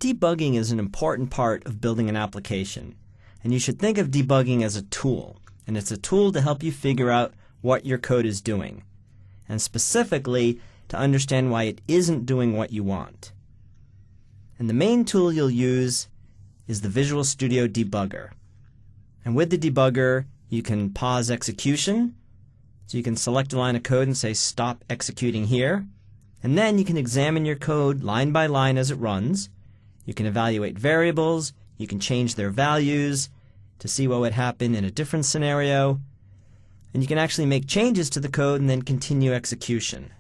Debugging is an important part of building an application, and you should think of debugging as a tool, and it's a tool to help you figure out what your code is doing, and specifically to understand why it isn't doing what you want. And the main tool you'll use is the Visual Studio Debugger. And with the debugger, you can pause execution, so you can select a line of code and say stop executing here, and then you can examine your code line by line as it runs. You can evaluate variables, you can change their values to see what would happen in a different scenario, and you can actually make changes to the code and then continue execution.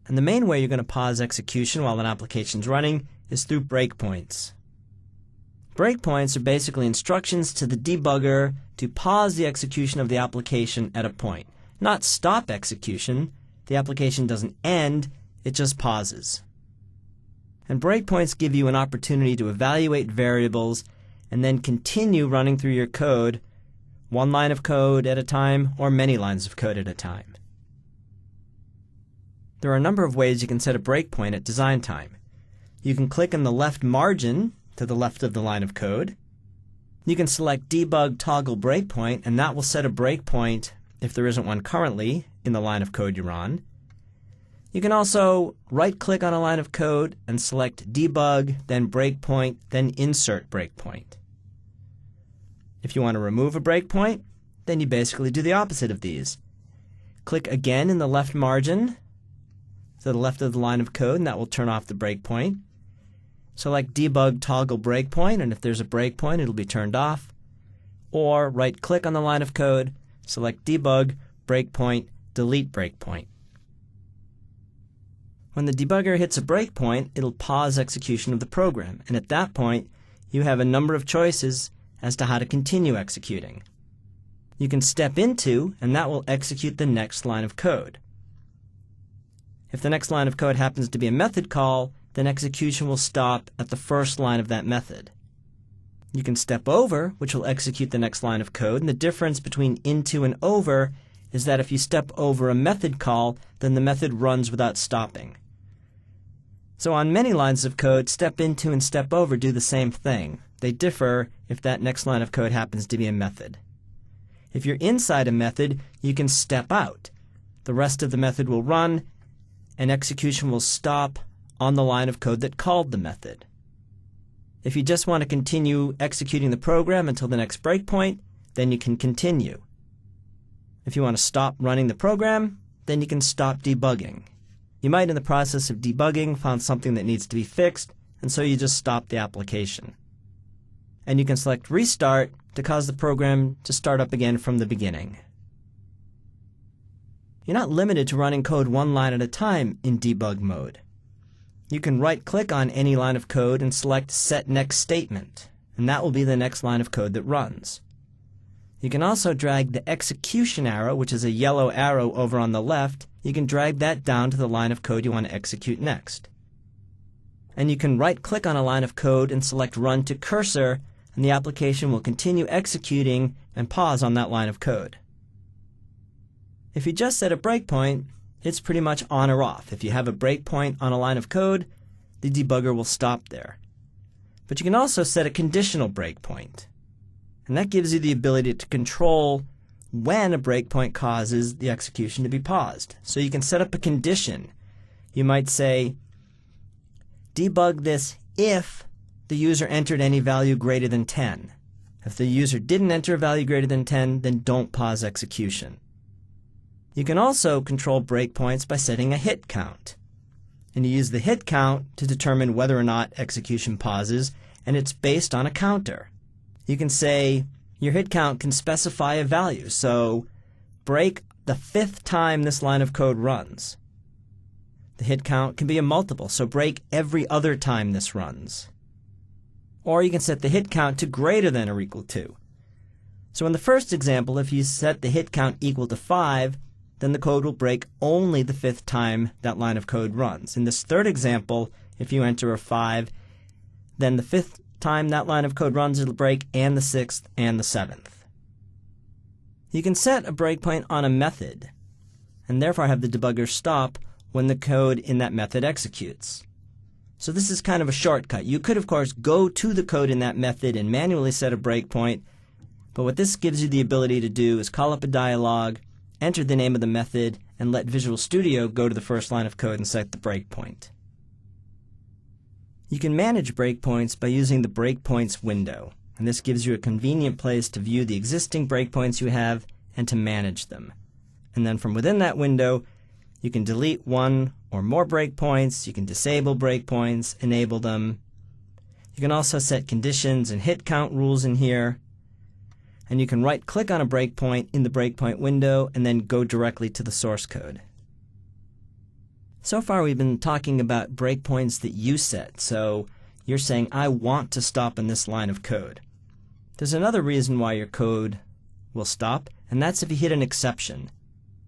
And the main way you're going to pause execution while an application is running is through breakpoints. Breakpoints are basically instructions to the debugger to pause the execution of the application at a point. Not stop execution. The application doesn't end, it just pauses. And breakpoints give you an opportunity to evaluate variables and then continue running through your code, one line of code at a time or many lines of code at a time. There are a number of ways you can set a breakpoint at design time. You can click in the left margin to the left of the line of code. You can select Debug Toggle Breakpoint, and that will set a breakpoint if there isn't one currently in the line of code you're on. You can also right-click on a line of code and select Debug, then Breakpoint, then Insert Breakpoint. If you want to remove a breakpoint, then you basically do the opposite of these. Click again in the left margin to the left of the line of code, and that will turn off the breakpoint. Select Debug Toggle Breakpoint, and if there's a breakpoint, it'll be turned off. Or right-click on the line of code, select Debug, Breakpoint, Delete Breakpoint. When the debugger hits a breakpoint, it'll pause execution of the program, and at that point, you have a number of choices as to how to continue executing. You can step into, and that will execute the next line of code. If the next line of code happens to be a method call, then execution will stop at the first line of that method. You can step over, which will execute the next line of code, and the difference between into and over is that if you step over a method call, then the method runs without stopping. So on many lines of code, step into and step over do the same thing. They differ if that next line of code happens to be a method. If you're inside a method, you can step out. The rest of the method will run, and execution will stop on the line of code that called the method. If you just want to continue executing the program until the next breakpoint, then you can continue. If you want to stop running the program, then you can stop debugging. You might in the process of debugging found something that needs to be fixed, and so you just stop the application. And you can select Restart to cause the program to start up again from the beginning. You're not limited to running code one line at a time in debug mode. You can right-click on any line of code and select Set Next Statement, and that will be the next line of code that runs. You can also drag the execution arrow, which is a yellow arrow over on the left. You can drag that down to the line of code you want to execute next. And you can right-click on a line of code and select Run to Cursor, and the application will continue executing and pause on that line of code. If you just set a breakpoint, it's pretty much on or off. If you have a breakpoint on a line of code, the debugger will stop there. But you can also set a conditional breakpoint. And that gives you the ability to control when a breakpoint causes the execution to be paused. So you can set up a condition. You might say, debug this if the user entered any value greater than 10. If the user didn't enter a value greater than 10, then don't pause execution. You can also control breakpoints by setting a hit count. And you use the hit count to determine whether or not execution pauses, and it's based on a counter. You can say your hit count can specify a value, so break the 5th time this line of code runs. The hit count can be a multiple, so break every other time this runs. Or you can set the hit count to greater than or equal to. So in the first example, if you set the hit count equal to 5, then the code will break only the 5th time that line of code runs. In this third example, if you enter a 5, then the 5th time that line of code runs, it'll break, and the 6th and the 7th. You can set a breakpoint on a method, and therefore have the debugger stop when the code in that method executes. So this is kind of a shortcut. You could, of course, go to the code in that method and manually set a breakpoint, but what this gives you the ability to do is call up a dialog, enter the name of the method, and let Visual Studio go to the first line of code and set the breakpoint. You can manage breakpoints by using the Breakpoints window, and this gives you a convenient place to view the existing breakpoints you have and to manage them. And then from within that window, you can delete one or more breakpoints, you can disable breakpoints, enable them. You can also set conditions and hit count rules in here. And you can right-click on a breakpoint in the breakpoint window and then go directly to the source code. So far we've been talking about breakpoints that you set. So you're saying, I want to stop in this line of code. There's another reason why your code will stop, and that's if you hit an exception.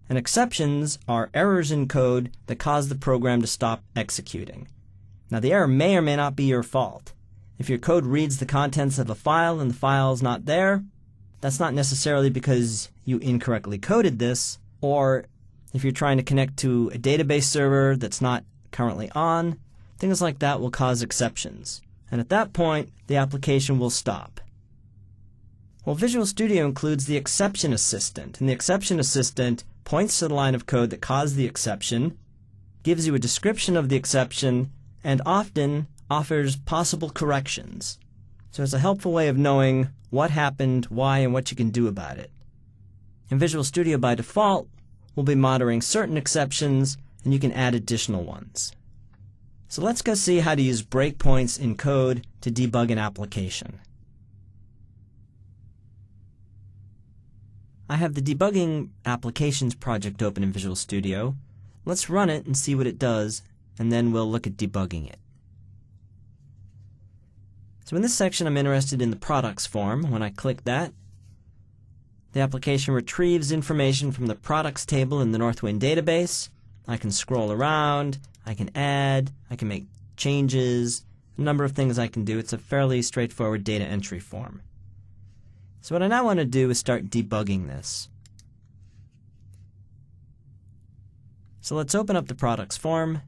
And exceptions are errors in code that cause the program to stop executing. Now the error may or may not be your fault. If your code reads the contents of a file and the file is not there, that's not necessarily because you incorrectly coded this, or if you're trying to connect to a database server that's not currently on, things like that will cause exceptions. And at that point, the application will stop. Well, Visual Studio includes the Exception Assistant, and the Exception Assistant points to the line of code that caused the exception, gives you a description of the exception, and often offers possible corrections. So it's a helpful way of knowing what happened, why, and what you can do about it. In Visual Studio by default, we'll be monitoring certain exceptions, and you can add additional ones. So let's go see how to use breakpoints in code to debug an application. I have the Debugging Applications project open in Visual Studio. Let's run it and see what it does, and then we'll look at debugging it. So in this section I'm interested in the products form. When I click that, the application retrieves information from the products table in the Northwind database. I can scroll around, I can add, I can make changes, a number of things I can do. It's a fairly straightforward data entry form. So what I now want to do is start debugging this. So let's open up the products form.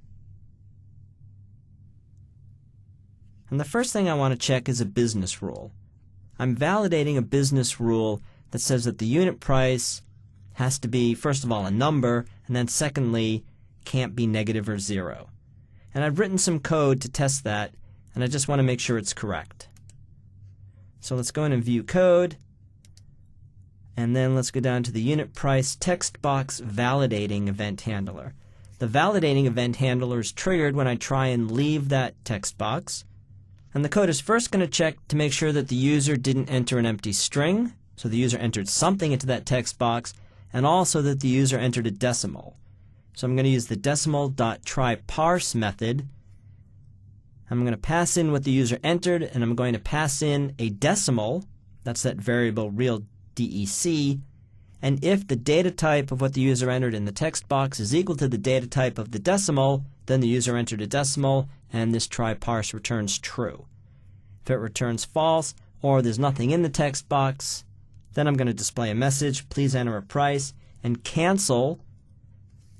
And the first thing I want to check is a business rule. I'm validating a business rule that says that the unit price has to be, first of all, a number, and then secondly, can't be negative or zero. And I've written some code to test that, and I just want to make sure it's correct. So let's go in and view code, and then let's go down to the unit price text box validating event handler. The validating event handler is triggered when I try and leave that text box, and the code is first going to check to make sure that the user didn't enter an empty string, so the user entered something into that text box, and also that the user entered a decimal. So I'm going to use the decimal.tryParse method. I'm going to pass in what the user entered, and I'm going to pass in a decimal, that's that variable real DEC, and if the data type of what the user entered in the text box is equal to the data type of the decimal, then the user entered a decimal, and this tryParse returns true. If it returns false, or there's nothing in the text box, then I'm going to display a message, please enter a price, and cancel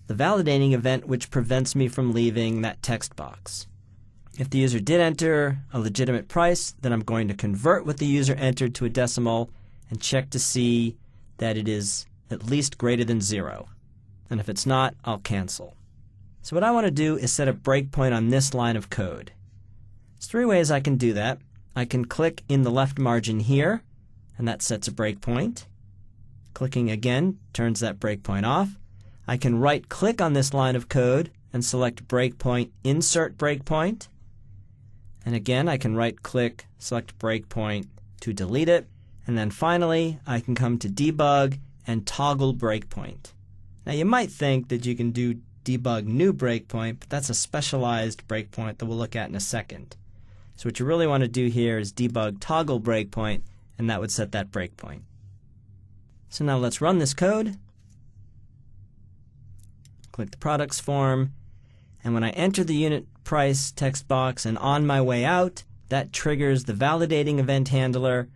the validating event which prevents me from leaving that text box. If the user did enter a legitimate price, then I'm going to convert what the user entered to a decimal and check to see that it is at least greater than 0. And if it's not, I'll cancel. So what I want to do is set a breakpoint on this line of code. There's 3 ways I can do that. I can click in the left margin here, and that sets a breakpoint. Clicking again turns that breakpoint off. I can right-click on this line of code and select Breakpoint, Insert Breakpoint. And again, I can right-click, select Breakpoint to delete it. And then finally, I can come to Debug and toggle Breakpoint. Now you might think that you can do Debug New Breakpoint, but that's a specialized breakpoint that we'll look at in a second. So what you really want to do here is Debug Toggle Breakpoint, and that would set that breakpoint. So now let's run this code. Click the products form, and when I enter the unit price text box and on my way out, that triggers the validating event handler,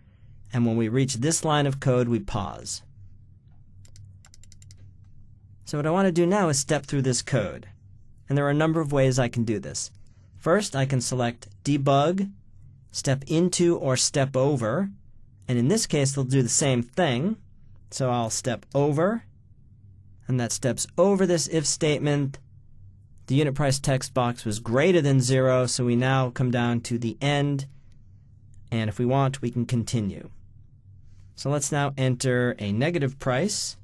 and when we reach this line of code, we pause. So what I want to do now is step through this code, and there are a number of ways I can do this. First, I can select Debug, Step Into, or Step Over. And in this case, they'll do the same thing. So I'll step over, and that steps over this if statement. The unit price text box was greater than 0, so we now come down to the end. And if we want, we can continue. So let's now enter a negative price.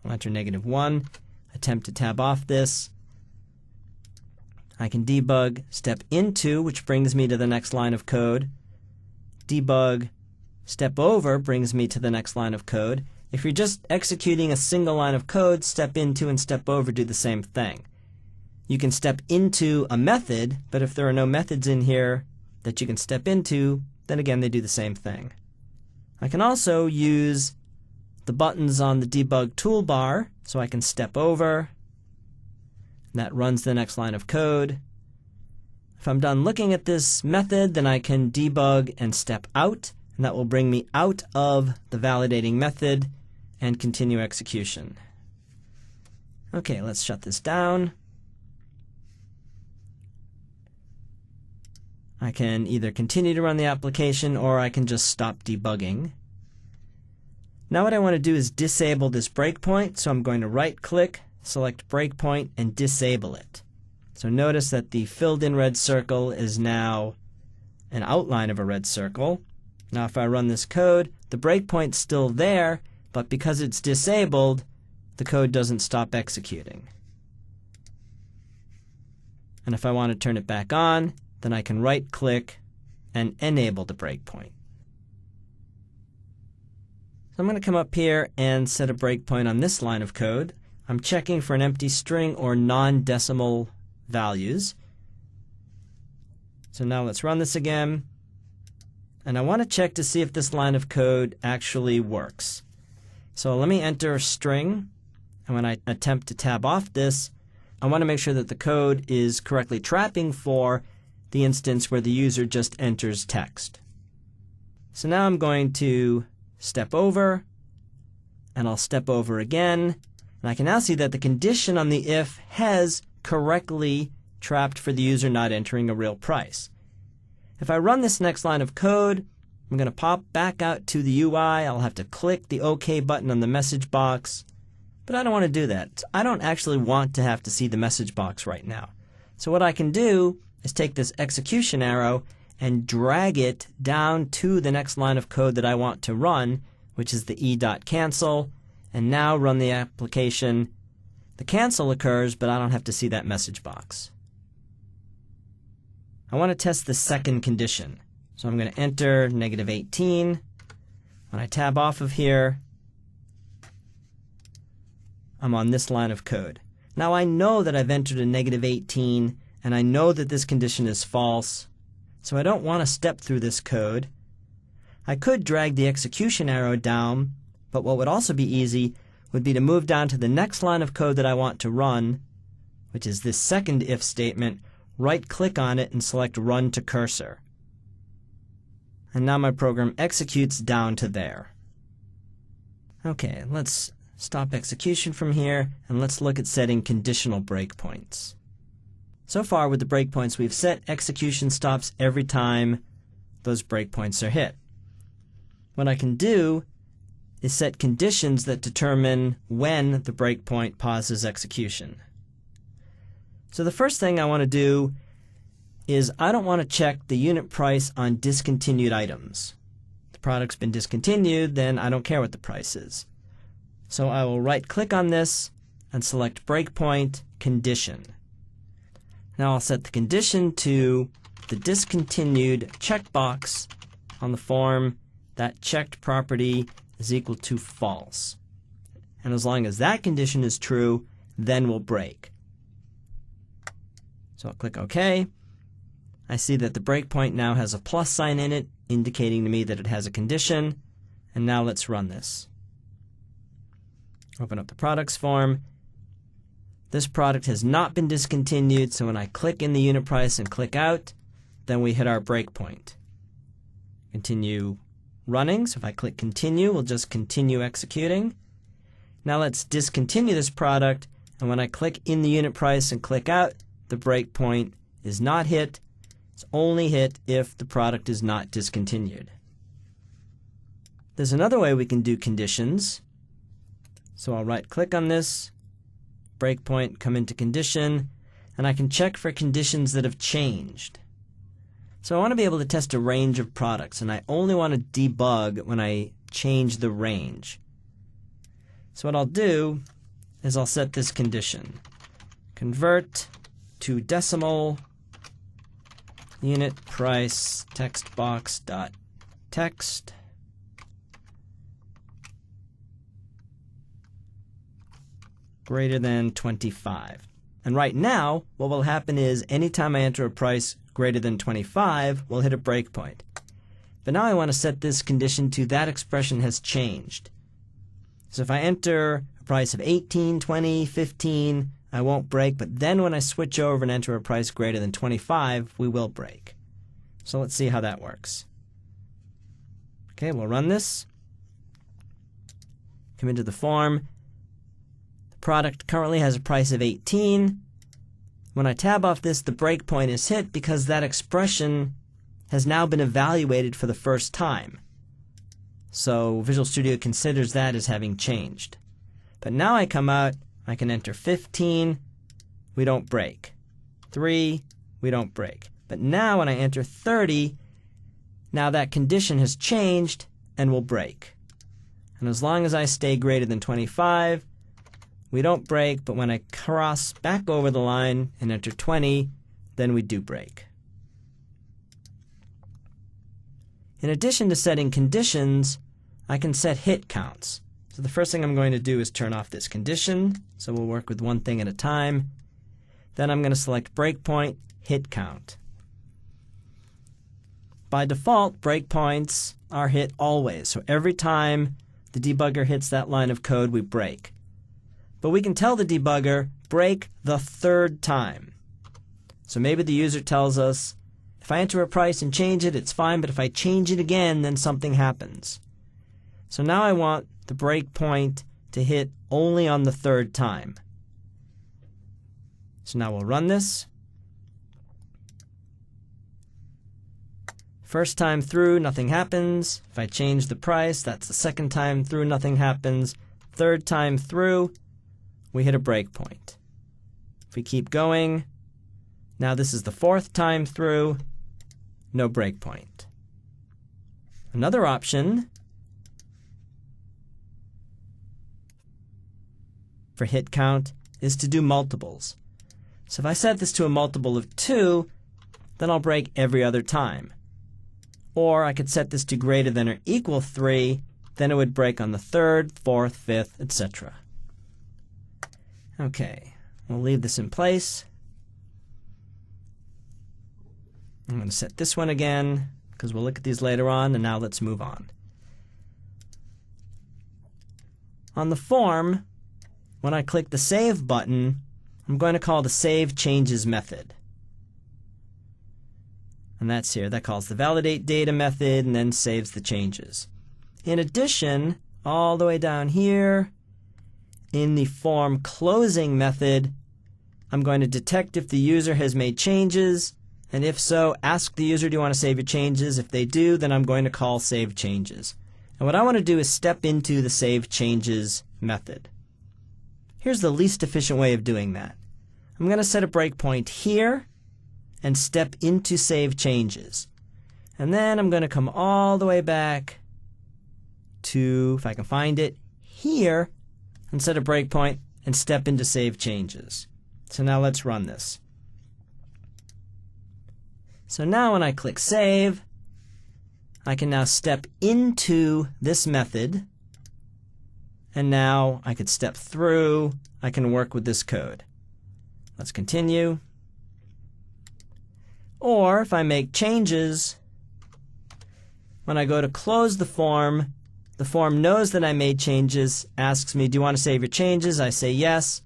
I'll enter -1, attempt to tab off this. I can debug, step into, which brings me to the next line of code. Debug, step over brings me to the next line of code. If you're just executing a single line of code, step into and step over do the same thing. You can step into a method, but if there are no methods in here that you can step into, then again they do the same thing. I can also use the buttons on the debug toolbar, so I can step over. That runs the next line of code. If I'm done looking at this method, then I can debug and step out, and that will bring me out of the validating method and continue execution. Okay, let's shut this down. I can either continue to run the application or I can just stop debugging. Now what I want to do is disable this breakpoint, so I'm going to right-click, select breakpoint, and disable it. So notice that the filled-in red circle is now an outline of a red circle. Now if I run this code, the breakpoint's still there, but because it's disabled, the code doesn't stop executing. And if I want to turn it back on, then I can right-click and enable the breakpoint. So I'm going to come up here and set a breakpoint on this line of code. I'm checking for an empty string or non-decimal values. So now let's run this again. And I want to check to see if this line of code actually works. So let me enter a string, and when I attempt to tab off this, I want to make sure that the code is correctly trapping for the instance where the user just enters text. So now I'm going to step over, and I'll step over again, and I can now see that the condition on the if has correctly trapped for the user not entering a real price. If I run this next line of code, I'm going to pop back out to the UI. I'll have to click the OK button on the message box, but I don't want to do that. I don't actually want to have to see the message box right now. So what I can do is take this execution arrow and drag it down to the next line of code that I want to run, which is the e.cancel, and now run the application. The cancel occurs, but I don't have to see that message box. I want to test the second condition. So I'm going to enter -18. When I tab off of here, I'm on this line of code. Now I know that I've entered a -18, and I know that this condition is false, so I don't want to step through this code. I could drag the execution arrow down, but what would also be easy would be to move down to the next line of code that I want to run, which is this second if statement, right-click on it and select Run to Cursor. And now my program executes down to there. Okay, let's stop execution from here, and let's look at setting conditional breakpoints. So far with the breakpoints we've set, execution stops every time those breakpoints are hit. What I can do is set conditions that determine when the breakpoint pauses execution. So the first thing I want to do is I don't want to check the unit price on discontinued items. If the product's been discontinued, then I don't care what the price is. So I will right-click on this and select Breakpoint Condition. Now I'll set the condition to the discontinued checkbox on the form. That checked property is equal to false. And as long as that condition is true, then we'll break. So I'll click OK. I see that the breakpoint now has a plus sign in it, indicating to me that it has a condition. And now let's run this. Open up the products form. This product has not been discontinued, so when I click in the unit price and click out, then we hit our breakpoint. Continue running, so if I click continue, we'll just continue executing. Now let's discontinue this product, and when I click in the unit price and click out, the breakpoint is not hit, It's only hit if the product is not discontinued. There's another way we can do conditions. So I'll right-click on this, breakpoint, come into condition, and I can check for conditions that have changed. So I want to be able to test a range of products, and I only want to debug when I change the range. So what I'll do is I'll set this condition. Convert to decimal unit price text box dot text greater than 25. And right now, what will happen is anytime I enter a price greater than 25, we'll hit a breakpoint. But now I want to set this condition to that expression has changed. So if I enter a price of 18, 20, 15, I won't break, but then when I switch over and enter a price greater than 25, we will break. So let's see how that works. Okay, we'll run this. Come into the form. The product currently has a price of 18. When I tab off this, the breakpoint is hit because that expression has now been evaluated for the first time. So Visual Studio considers that as having changed. But now I come out, I can enter 15, we don't break. 3, we don't break. But now when I enter 30, now that condition has changed and will break. And as long as I stay greater than 25, we don't break, but when I cross back over the line and enter 20, then we do break. In addition to setting conditions, I can set hit counts. So the first thing I'm going to do is turn off this condition, so we'll work with one thing at a time. Then I'm going to select breakpoint, hit count. By default, breakpoints are hit always, so every time the debugger hits that line of code, we break. But we can tell the debugger, break the third time. So maybe the user tells us, if I enter a price and change it, it's fine, but if I change it again, then something happens. So now I want the breakpoint to hit only on the third time. So now we'll run this. First time through, nothing happens. If I change the price, that's the second time through, nothing happens. Third time through, we hit a breakpoint. If we keep going, now this is the fourth time through, no breakpoint. Another option for hit count is to do multiples. So if I set this to a multiple of 2, then I'll break every other time. Or I could set this to greater than or equal 3, then it would break on the third, fourth, fifth, etc. Okay, we'll leave this in place. I'm going to set this one again, because we'll look at these later on, and now let's move on. On the form, when I click the Save button, I'm going to call the Save Changes method. And that's here. That calls the Validate Data method and then saves the changes. In addition, all the way down here, in the form closing method, I'm going to detect if the user has made changes, and if so, ask the user, do you want to save your changes? If they do, then I'm going to call Save Changes. And what I want to do is step into the Save Changes method. Here's the least efficient way of doing that. I'm going to set a breakpoint here and step into Save Changes. And then I'm going to come all the way back to, if I can find it, here, and set a breakpoint and step into Save Changes. So now let's run this. So now when I click Save, I can now step into this method, and now I could step through, I can work with this code. Let's continue. Or if I make changes, when I go to close the form knows that I made changes, asks me, do you want to save your changes? I say yes.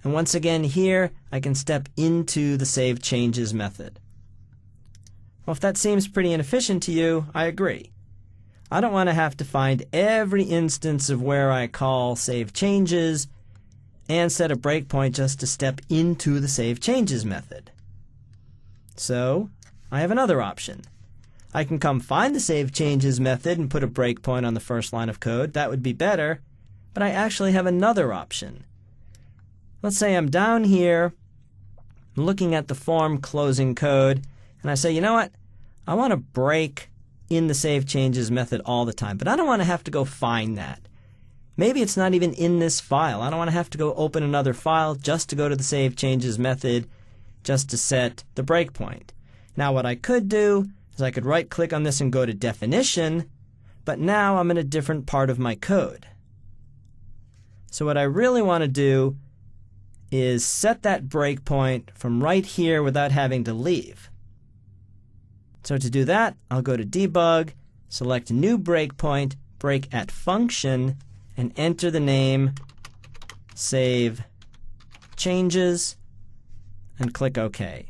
And once again here, I can step into the Save Changes method. Well, if that seems pretty inefficient to you, I agree. I don't want to have to find every instance of where I call Save Changes and set a breakpoint just to step into the Save Changes method. So I have another option. I can come find the save changes method and put a breakpoint on the first line of code. That would be better, but I actually have another option. Let's say I'm down here looking at the form closing code, and I say, you know what? I want to break in the save changes method all the time, but I don't want to have to go find that. Maybe it's not even in this file. I don't want to have to go open another file just to go to the save changes method just to set the breakpoint. Now what I could do is I could right click on this and go to definition, but now I'm in a different part of my code. So what I really want to do is set that breakpoint from right here without having to leave. So to do that, I'll go to debug, select new breakpoint, break at function, and enter the name save changes and click OK.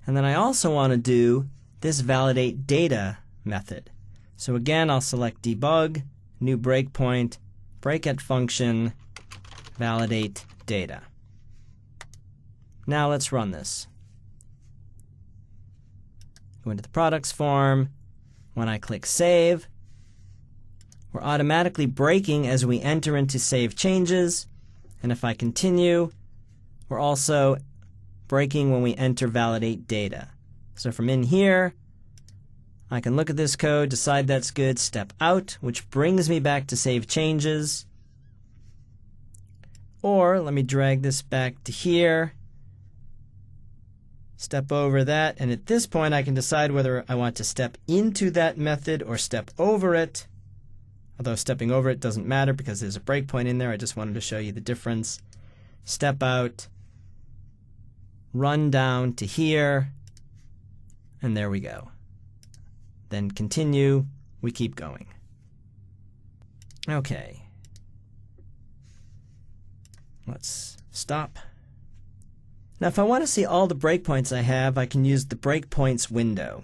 And then I also want to do this validate data method. So again, I'll select debug, new breakpoint, break at function, validate data. Now let's run this. Go into the products form. When I click save, we're automatically breaking as we enter into save changes. And if I continue, we're also breaking when we enter validate data. So from in here, I can look at this code, decide that's good, step out, which brings me back to save changes. Or let me drag this back to here, step over that, and at this point I can decide whether I want to step into that method or step over it. Although stepping over it doesn't matter because there's a breakpoint in there. I just wanted to show you the difference. Step out, run down to here, and there we go. Then continue, we keep going. Okay. Let's stop. Now if I want to see all the breakpoints I have, I can use the Breakpoints window.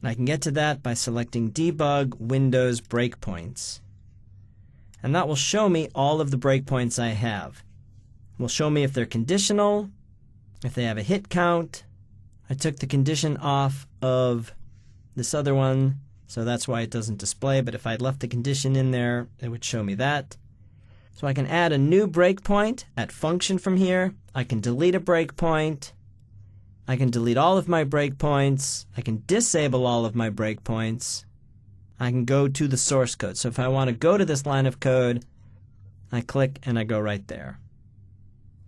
And I can get to that by selecting Debug Windows Breakpoints. And that will show me all of the breakpoints I have. It will show me if they're conditional, if they have a hit count. I took the condition off of this other one, so that's why it doesn't display, but if I'd left the condition in there, it would show me that. So I can add a new breakpoint at function from here. I can delete a breakpoint. I can delete all of my breakpoints. I can disable all of my breakpoints. I can go to the source code. So if I want to go to this line of code, I click and I go right there.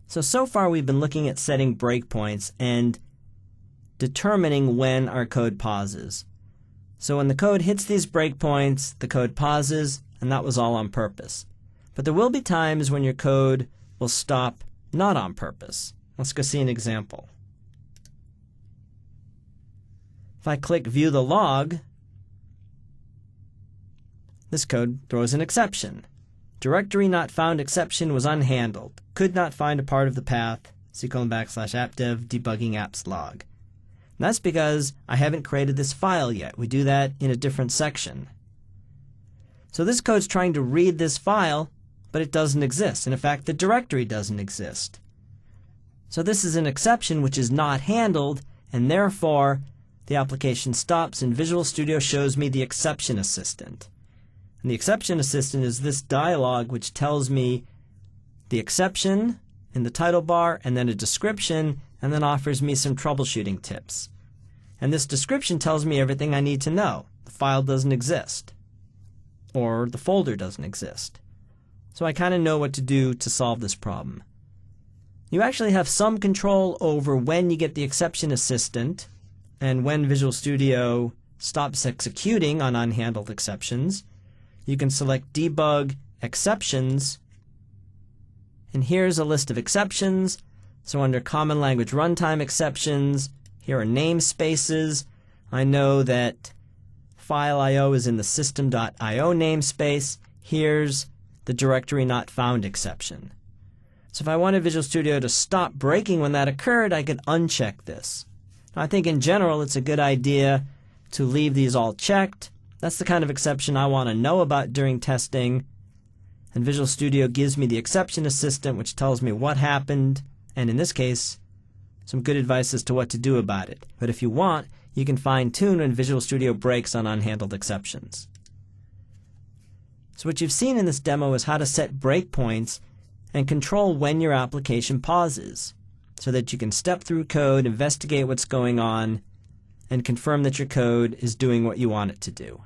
So far we've been looking at setting breakpoints and determining when our code pauses. So when the code hits these breakpoints, the code pauses, and that was all on purpose. But there will be times when your code will stop not on purpose. Let's go see an example. If I click View the Log, this code throws an exception. Directory not found exception was unhandled. Could not find a part of the path, /appdev debugging apps log. And that's because I haven't created this file yet. We do that in a different section. So this code's trying to read this file, but it doesn't exist. And in fact, the directory doesn't exist. So this is an exception which is not handled, and therefore the application stops and Visual Studio shows me the exception assistant. And the exception assistant is this dialog which tells me the exception in the title bar and then a description and then offers me some troubleshooting tips. And this description tells me everything I need to know. The file doesn't exist, or the folder doesn't exist. So I kind of know what to do to solve this problem. You actually have some control over when you get the exception assistant and when Visual Studio stops executing on unhandled exceptions. You can select Debug Exceptions, and here's a list of exceptions. So under Common Language Runtime Exceptions, here are namespaces. I know that file IO is in the system.io namespace. Here's the directory not found exception. So if I wanted Visual Studio to stop breaking when that occurred, I could uncheck this. Now, I think in general it's a good idea to leave these all checked. That's the kind of exception I want to know about during testing. And Visual Studio gives me the exception assistant, which tells me what happened, and in this case, some good advice as to what to do about it. But if you want, You can fine-tune when Visual Studio breaks on unhandled exceptions. So what you've seen in this demo is how to set breakpoints and control when your application pauses, so that you can step through code, investigate what's going on, and confirm that your code is doing what you want it to do.